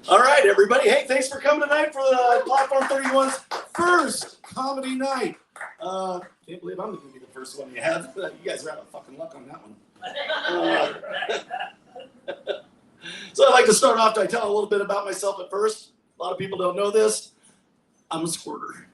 All right, everybody. Hey, thanks for coming tonight for the Platform 31's first comedy night. Can't believe I'm going to be the first one you have. You guys are out of fucking luck on that one. So I'd like to start off by telling a little bit about myself at first. A lot of people don't know this. I'm a squirter.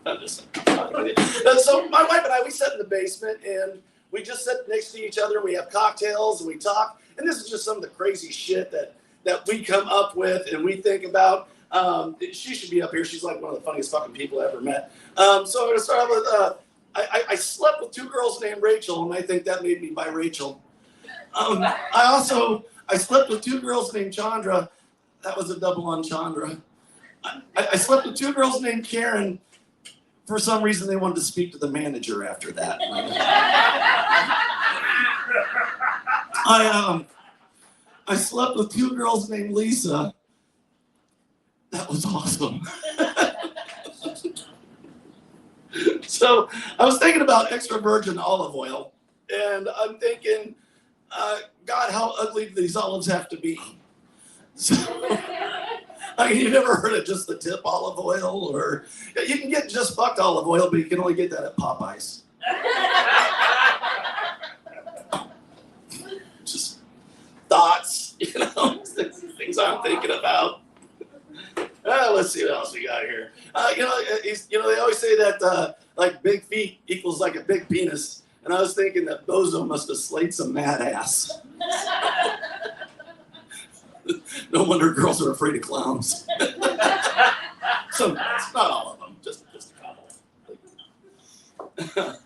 I'm just so my wife and I, we sit in the basement and we just sit next to each other. We have cocktails and we talk. And this is just some of the crazy shit that we come up with and we think about. She should be up here. She's like one of the funniest fucking people I ever met. So I'm going to start off with, I slept with two girls named Rachel, and I think that made me by Rachel. I slept with two girls named Chandra. That was a double on Chandra. I slept with two girls named Karen. For some reason, they wanted to speak to the manager after that. I slept with two girls named Lisa. That was awesome. So I was thinking about extra virgin olive oil, and I'm thinking, God, how ugly do these olives have to be? So, I mean, you never heard of just the tip olive oil, or you can get just fucked olive oil, but you can only get that at Popeyes. Just thoughts, things I'm thinking about. Let's see what else we got here. They always say that like big feet equals like a big penis, and I was thinking that Bozo must have slayed some mad ass. No wonder girls are afraid of clowns. Sometimes, not all of them, just a couple.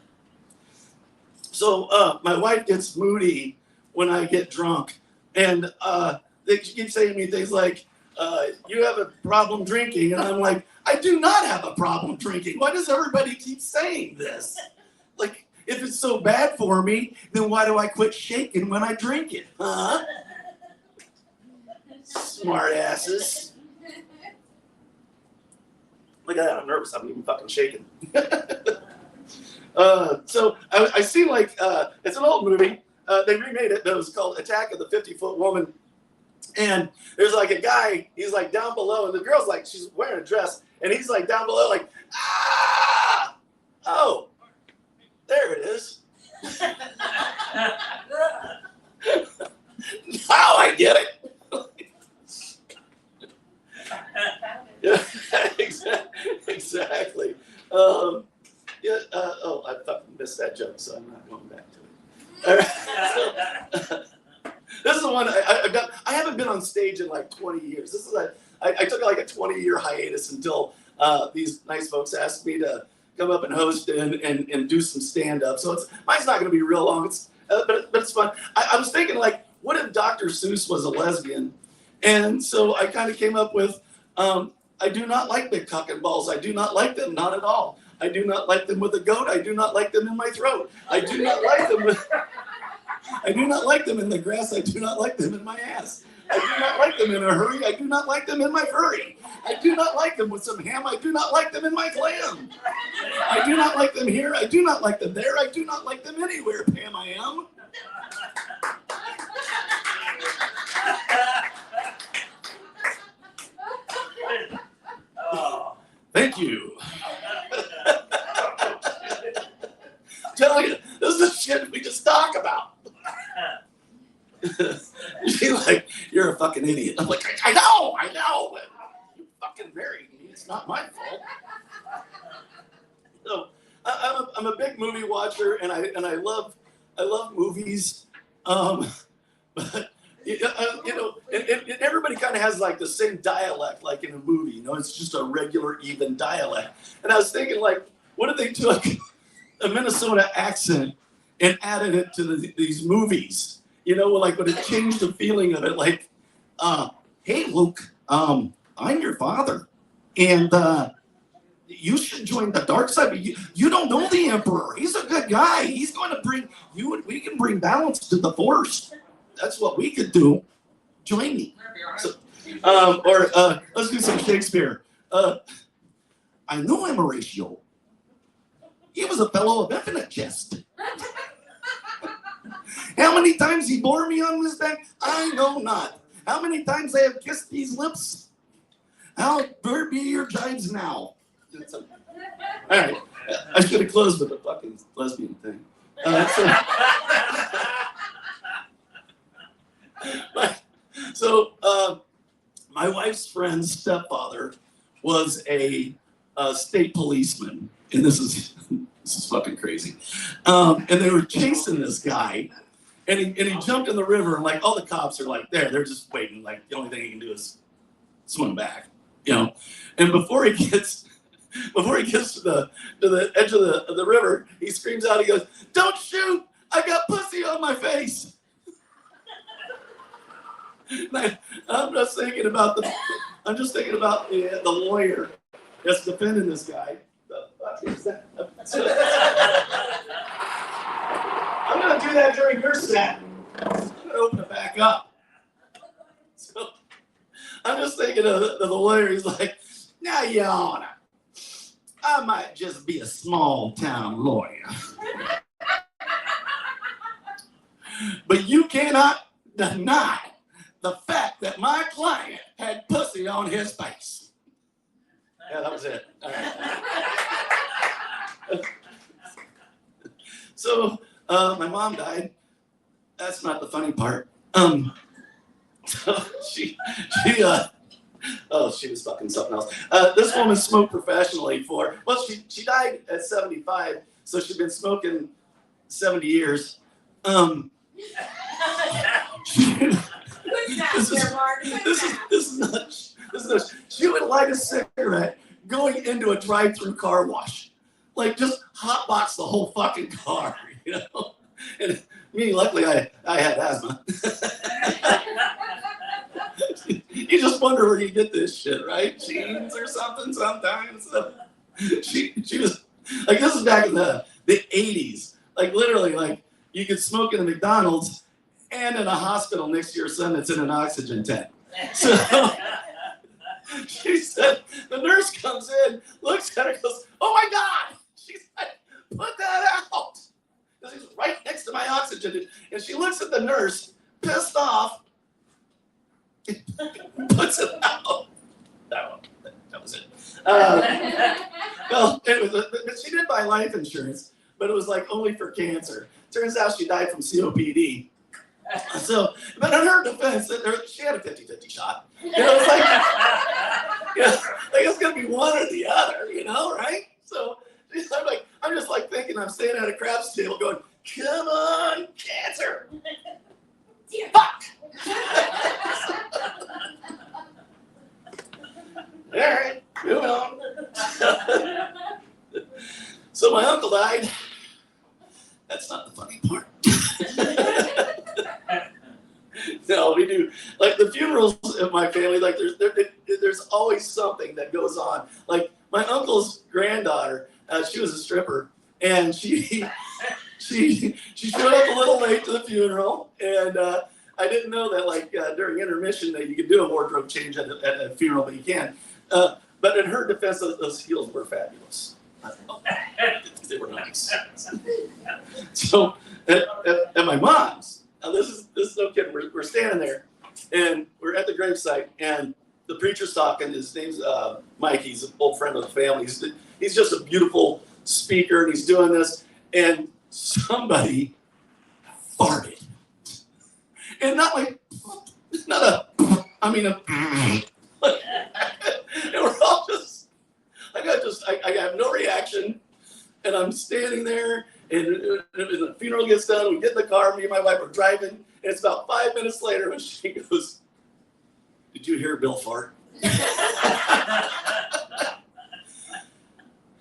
So my wife gets moody when I get drunk, and she keeps saying to me things like, you have a problem drinking, and I'm like, I do not have a problem drinking. Why does everybody keep saying this? Like, if it's so bad for me, then why do I quit shaking when I drink it, huh? Smart asses. Look at that, I'm nervous, I'm even fucking shaking. So I see like, it's an old movie. They remade it, but it was called Attack of the 50-Foot Woman. And there's like a guy, he's like down below, and the girl's like, she's wearing a dress, and he's like down below, like, ah! Oh, there it is. Now I get it. Yeah, exactly. I fucking missed that joke, so I'm not going back to it. All right, so, this is the one I haven't been on stage in like 20 years. This is I took like a 20-year hiatus until these nice folks asked me to come up and host and do some stand-up. So mine's not going to be real long. But it's fun. I was thinking, like, what if Dr. Seuss was a lesbian? And so I kind of came up with, I do not like big cock and balls. I do not like them, not at all. I do not like them with a goat. I do not like them in my throat. I do not like them I do not like them in the grass. I do not like them in my ass. I do not like them in a hurry. I do not like them in my furry. I do not like them with some ham. I do not like them in my clam. I do not like them here. I do not like them there. I do not like them anywhere, Pam, I am. Thank you. Tell you, this is the shit we just talk about. She's like, you're a fucking idiot. I'm like, I know. But you fucking married me. It's not my fault. So I'm a big movie watcher, and I love movies. But and everybody kind of has like the same dialect, like in a movie. It's just a regular, even dialect. And I was thinking, like, what if they took a Minnesota accent and added it to these movies? Like, would it change the feeling of it? Like, hey, Luke, I'm your father, and you should join the dark side. But you don't know the Emperor. He's a good guy. He's going to bring you. We can bring balance to the Force. That's what we could do. Join me. So, let's do some Shakespeare. I know him, Horatio. He was a fellow of infinite jest. How many times he bore me on his back, I know not. how many times I have kissed these lips? How where be your jibes now? All right, I should have closed with a fucking lesbian thing. My wife's friend's stepfather was a state policeman, and this is fucking crazy. And they were chasing this guy, and he jumped in the river, and like all the cops are like there, they're just waiting. Like the only thing he can do is swim back, you know. And before he gets to the edge of the river, he screams out. He goes, "Don't shoot! I got pussy on my face." I'm just thinking about the lawyer that's defending this guy. The fuck is that? I'm gonna do that during your set. I'm gonna open it back up. So I'm just thinking of the lawyer. He's like, "Now, Your Honor, I might just be a small town lawyer, but you cannot deny the fact that my client had pussy on his face." Yeah, that was it. All right. So my mom died. That's not the funny part. So she was fucking something else. This woman smoked professionally she died at 75, so she'd been smoking 70 years. This is not. She would light a cigarette going into a drive-through car wash, like just hotbox the whole fucking car, you know. And me, luckily, I had asthma. You just wonder where you get this shit, right? Jeans or something sometimes. So she was like, this is back in the 80s. Like literally, like you could smoke in a McDonald's and in a hospital next to your son that's in an oxygen tent. So she said, the nurse comes in, looks at her, goes, "Oh my God!" She said, "Put that out." Because he's right next to my oxygen. And she looks at the nurse, pissed off, puts it out. That was it. Well, she did buy life insurance, but it was like only for cancer. Turns out she died from COPD. So, but in her defense, she had a 50-50 shot. You know, it's like, like it's gonna be one or the other, you know, right? So I'm just like thinking I'm standing at a craps table going, "Come on, cancer!" Fuck! All right, moving on. So my uncle died. That's not the funny part. No, we do. Like the funerals in my family, like there's always something that goes on. Like my uncle's granddaughter, she was a stripper, and she showed up a little late to the funeral, and I didn't know that like during intermission that you could do a wardrobe change at a funeral, but you can. But in her defense, those heels were fabulous. They were nice. So at my mom's, now this is no kidding. We're standing there, and we're at the gravesite, and the preacher's talking. His name's Mike. He's an old friend of the family. He's just a beautiful speaker, and he's doing this, and somebody farted, and not a. I mean a. And we're all just. I have no reaction, and I'm standing there. And the funeral gets done, we get in the car, me and my wife are driving, and it's about 5 minutes later when she goes, "Did you hear Bill fart?"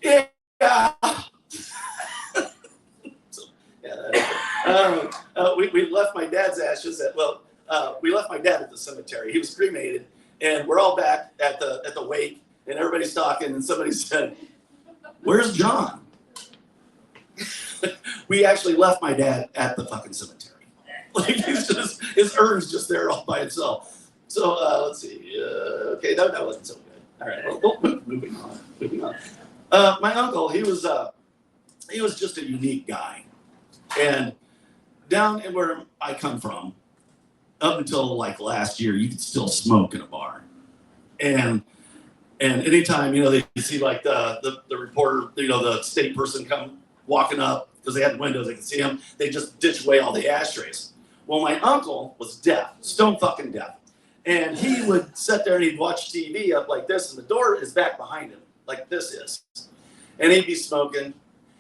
Yeah. So, yeah. We left my dad's ashes we left my dad at the cemetery. He was cremated, and we're all back at the wake, and everybody's talking, and somebody said, "Where's John?" We actually left my dad at the fucking cemetery. Like his urn's just there all by itself. So let's see. Okay, that wasn't so good. All right, well, moving on. My uncle, he was just a unique guy, and down in where I come from, up until like last year, you could still smoke in a bar. And anytime, they see like the reporter, the state person come walking up because they had windows, they could see him, they just ditch away all the ashtrays. Well, my uncle was deaf, stone fucking deaf. And he would sit there and he'd watch TV up like this, and the door is back behind him, like this is. And he'd be smoking.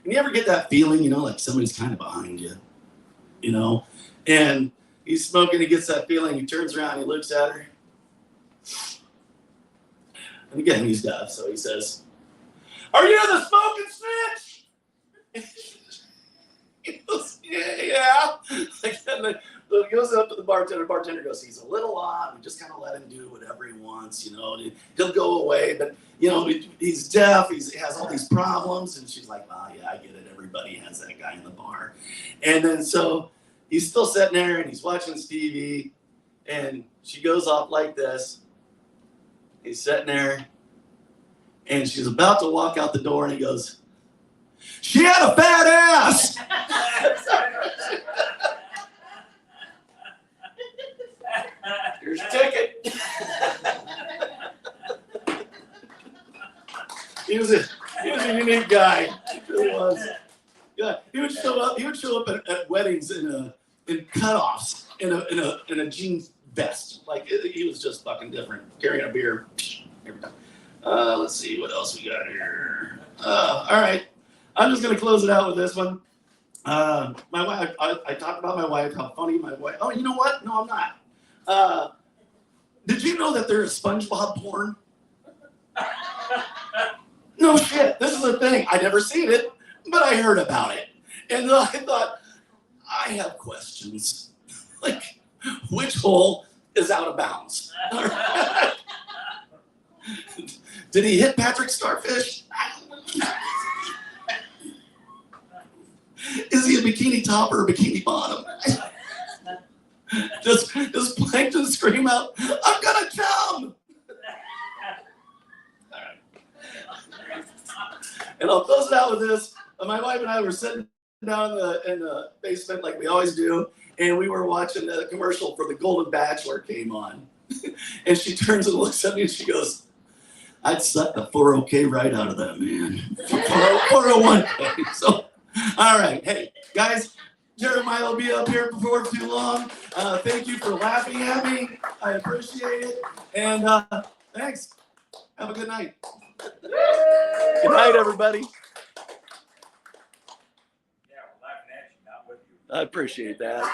And you ever get that feeling, like somebody's kind of behind you, And he's smoking, he gets that feeling, he turns around, he looks at her. And again, he's deaf, so he says, "Are you the smoking snitch?" He goes, yeah. He goes up to the bartender. The bartender goes, "He's a little odd. We just kind of let him do whatever he wants, He'll go away, but, he's deaf. He has all these problems." And she's like, "Oh, yeah, I get it. Everybody has that guy in the bar." And then so he's still sitting there, and he's watching TV, and she goes off like this. He's sitting there, and she's about to walk out the door, and he goes, "She had a fat ass." Here's your ticket. He was a unique guy. He really was. Yeah, he would show up at weddings in cutoffs in a jeans vest. Like he was just fucking different. Carrying a beer every time. Let's see what else we got here. All right, I'm just gonna close it out with this one. My wife. I talked about my wife. How funny my wife. Oh, you know what? No, I'm not. Did you know that there's SpongeBob porn? No shit. This is a thing. I never seen it, but I heard about it, and I thought, I have questions. Like, which hole is out of bounds? Did he hit Patrick Starfish? Is he a bikini top or a bikini bottom? Does Plankton scream out, "I'm gonna jump"? All right. And I'll close it out with this. My wife and I were sitting down in the basement like we always do, and we were watching the commercial for The Golden Bachelor came on. And she turns and looks at me and she goes, "I'd suck the 401k right out of that man." 401k. So, all right. Hey, guys, Jeremiah will be up here before too long. Thank you for laughing at me. I appreciate it. And thanks. Have a good night. Good night, everybody. Yeah, we're laughing at you, not with you. I appreciate that.